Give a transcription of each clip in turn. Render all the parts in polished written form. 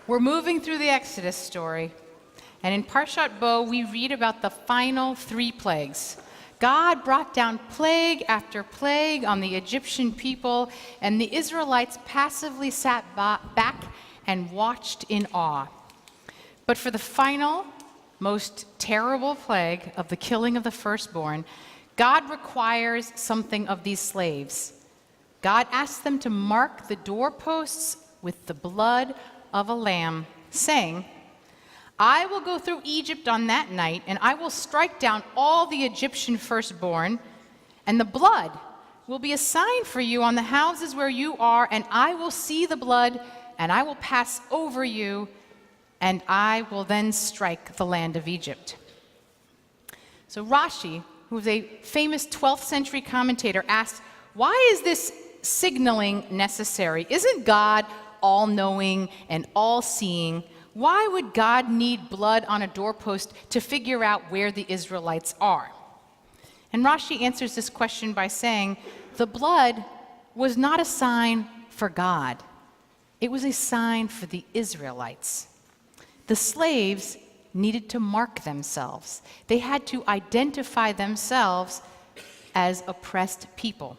We're moving through the Exodus story, and in Parshat Bo, we read about the final 3 plagues. God brought down plague after plague on the Egyptian people, and the Israelites passively sat back and watched in awe. But for the final, most terrible plague of the killing of the firstborn, God requires something of these slaves. God asks them to mark the doorposts with the blood of a lamb, saying, I will go through Egypt on that night, and I will strike down all the Egyptian firstborn, and the blood will be a sign for you on the houses where you are, and I will see the blood, and I will pass over you, and I will then strike the land of Egypt. So Rashi, who is a famous 12th century commentator, asked, why is this signaling necessary? Isn't God all-knowing and all-seeing? Why would God need blood on a doorpost to figure out where the Israelites are? And Rashi answers this question by saying, the blood was not a sign for God. It was a sign for the Israelites. The slaves needed to mark themselves. They had to identify themselves as oppressed people.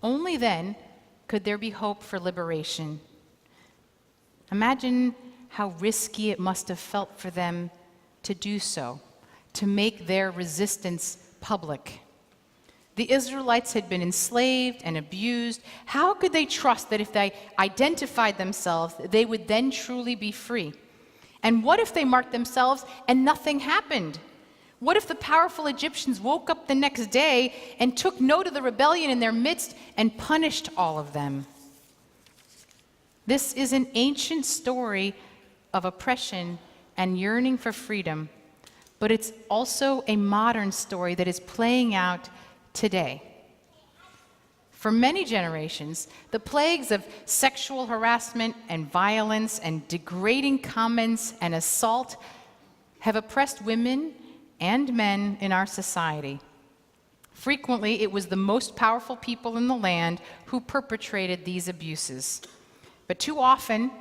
Only then could there be hope for liberation. Imagine how risky it must have felt for them to do so, to make their resistance public. The Israelites had been enslaved and abused. How could they trust that if they identified themselves, they would then truly be free? And what if they marked themselves and nothing happened? What if the powerful Egyptians woke up the next day and took note of the rebellion in their midst and punished all of them? This is an ancient story of oppression and yearning for freedom, but it's also a modern story that is playing out today. For many generations, the plagues of sexual harassment and violence and degrading comments and assault have oppressed women and men in our society. Frequently, it was the most powerful people in the land who perpetrated these abuses. But too often,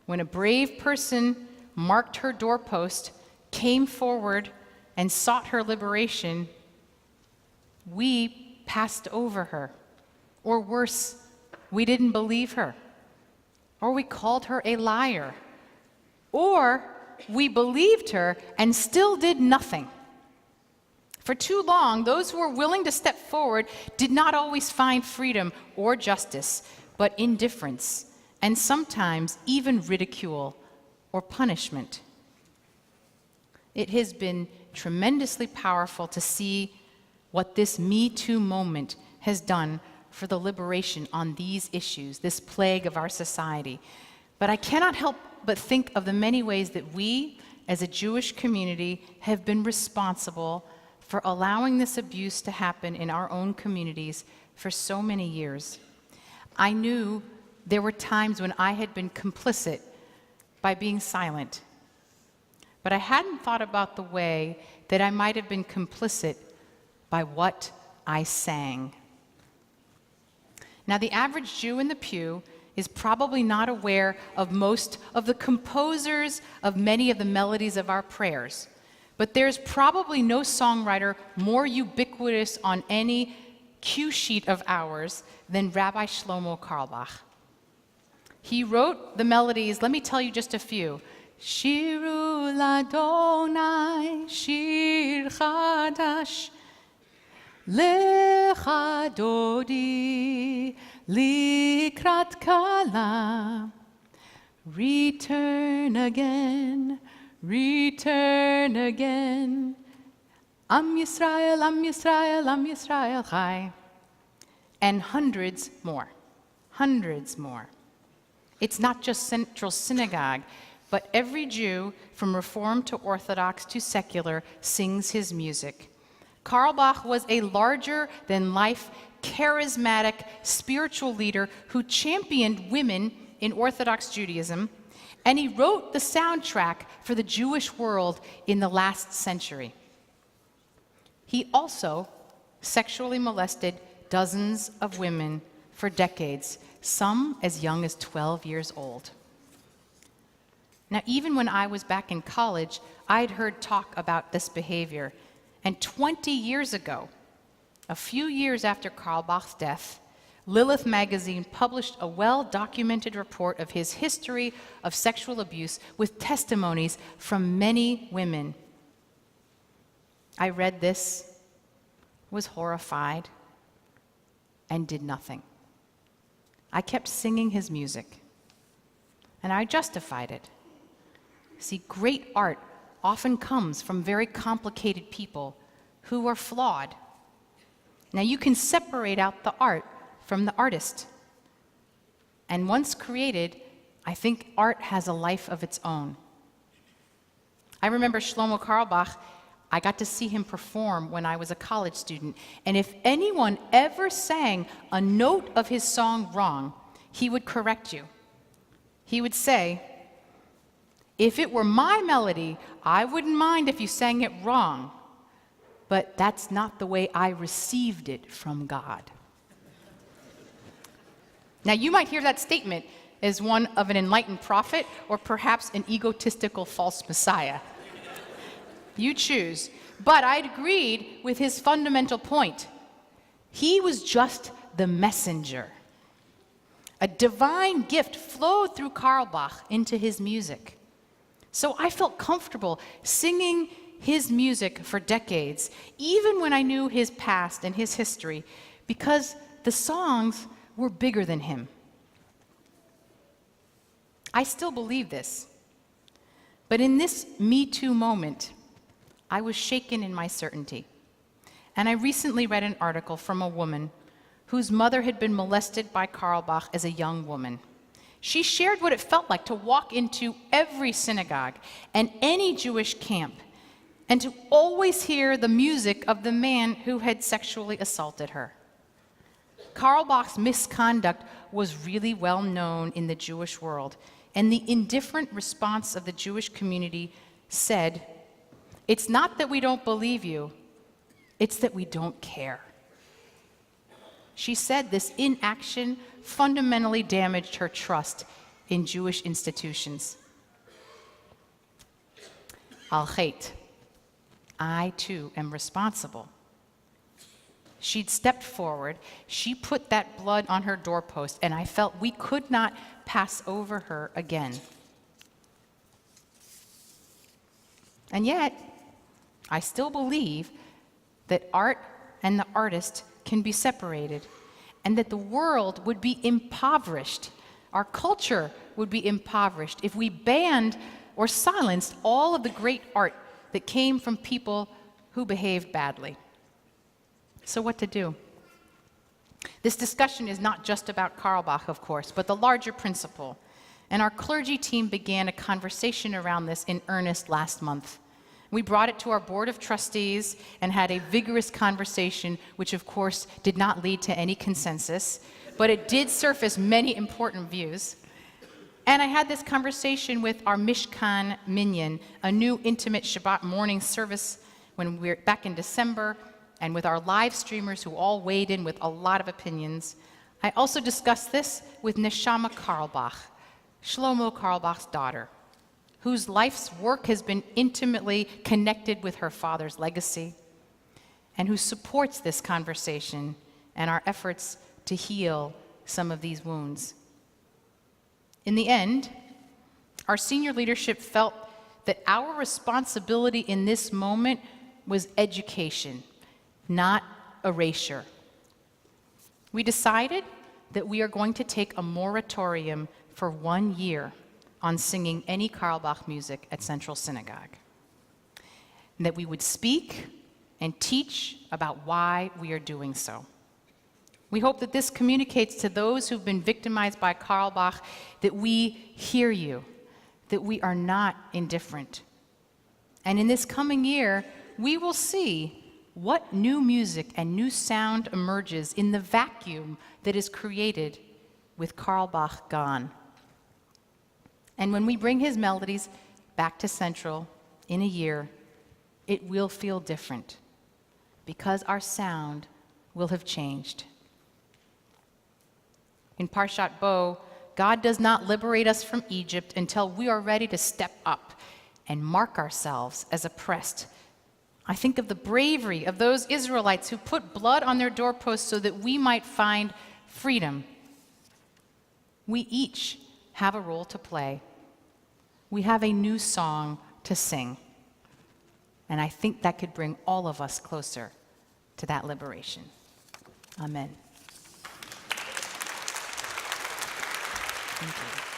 when a brave person marked her doorpost, came forward, and sought her liberation, we passed over her. Or worse, we didn't believe her. Or we called her a liar. Or we believed her and still did nothing. For too long, those who were willing to step forward did not always find freedom or justice, but indifference, and sometimes even ridicule or punishment. It has been tremendously powerful to see what this Me Too moment has done for the liberation on these issues, this plague of our society. But I cannot help but think of the many ways that we, as a Jewish community, have been responsible for allowing this abuse to happen in our own communities for so many years. I knew there were times when I had been complicit by being silent, but I hadn't thought about the way that I might have been complicit by what I sang. Now, the average Jew in the pew is probably not aware of most of the composers of many of the melodies of our prayers, but there's probably no songwriter more ubiquitous on any cue sheet of ours than Rabbi Shlomo Carlebach. He wrote the melodies, let me tell you just a few. Shiru l'Adonai, shir chadash, lecha dodi, likrat kala. Return again, return again. Am Yisrael, Am Yisrael, Am Yisrael chai. And hundreds more. It's not just Central Synagogue, but every Jew, from Reform to Orthodox to secular, sings his music. Carlebach was a larger-than-life, charismatic, spiritual leader who championed women in Orthodox Judaism, and he wrote the soundtrack for the Jewish world in the last century. He also sexually molested dozens of women for decades, some as young as 12 years old. Now, even when I was back in college, I'd heard talk about this behavior. And 20 years ago, a few years after Carlebach's death, Lilith magazine published a well-documented report of his history of sexual abuse with testimonies from many women. I read this, was horrified, and did nothing. I kept singing his music, and I justified it. See, great art often comes from very complicated people who are flawed. Now, you can separate out the art from the artist. And once created, I think art has a life of its own. I remember Shlomo Carlebach. I got to see him perform when I was a college student. And if anyone ever sang a note of his song wrong, he would correct you. He would say, "If it were my melody, I wouldn't mind if you sang it wrong. But that's not the way I received it from God." Now, you might hear that statement as one of an enlightened prophet or perhaps an egotistical false messiah. You choose. But I'd agreed with his fundamental point. He was just the messenger. A divine gift flowed through Carlebach into his music. So I felt comfortable singing his music for decades, even when I knew his past and his history, because the songs were bigger than him. I still believe this. But in this Me Too moment, I was shaken in my certainty. And I recently read an article from a woman whose mother had been molested by Carlebach as a young woman. She shared what it felt like to walk into every synagogue and any Jewish camp and to always hear the music of the man who had sexually assaulted her. Carlebach's misconduct was really well known in the Jewish world, and the indifferent response of the Jewish community said, "It's not that we don't believe you, it's that we don't care." She said this inaction fundamentally damaged her trust in Jewish institutions. Al Chait, I too am responsible. She'd stepped forward, she put that blood on her doorpost, and I felt we could not pass over her again. And yet, I still believe that art and the artist can be separated, and that the world would be impoverished, our culture would be impoverished if we banned or silenced all of the great art that came from people who behaved badly. So what to do? This discussion is not just about Carlebach, of course, but the larger principle. And our clergy team began a conversation around this in earnest last month. We brought it to our board of trustees and had a vigorous conversation, which of course did not lead to any consensus, but it did surface many important views. And I had this conversation with our Mishkan Minyan, a new intimate Shabbat morning service when we were back in December, and with our live streamers who all weighed in with a lot of opinions. I also discussed this with Neshama Carlebach, Shlomo Carlebach's daughter, whose life's work has been intimately connected with her father's legacy, and who supports this conversation and our efforts to heal some of these wounds. In the end, our senior leadership felt that our responsibility in this moment was education, not erasure. We decided that we are going to take a moratorium for 1 year on singing any Carlebach music at Central Synagogue, and that we would speak and teach about why we are doing so. We hope that this communicates to those who've been victimized by Carlebach that we hear you, that we are not indifferent. And in this coming year, we will see what new music and new sound emerges in the vacuum that is created with Carlebach gone. And when we bring his melodies back to Central in a year, it will feel different because our sound will have changed. In Parshat Bo, God does not liberate us from Egypt until we are ready to step up and mark ourselves as oppressed. I think of the bravery of those Israelites who put blood on their doorposts so that we might find freedom. We each have a role to play. We have a new song to sing. And I think that could bring all of us closer to that liberation. Amen. Thank you.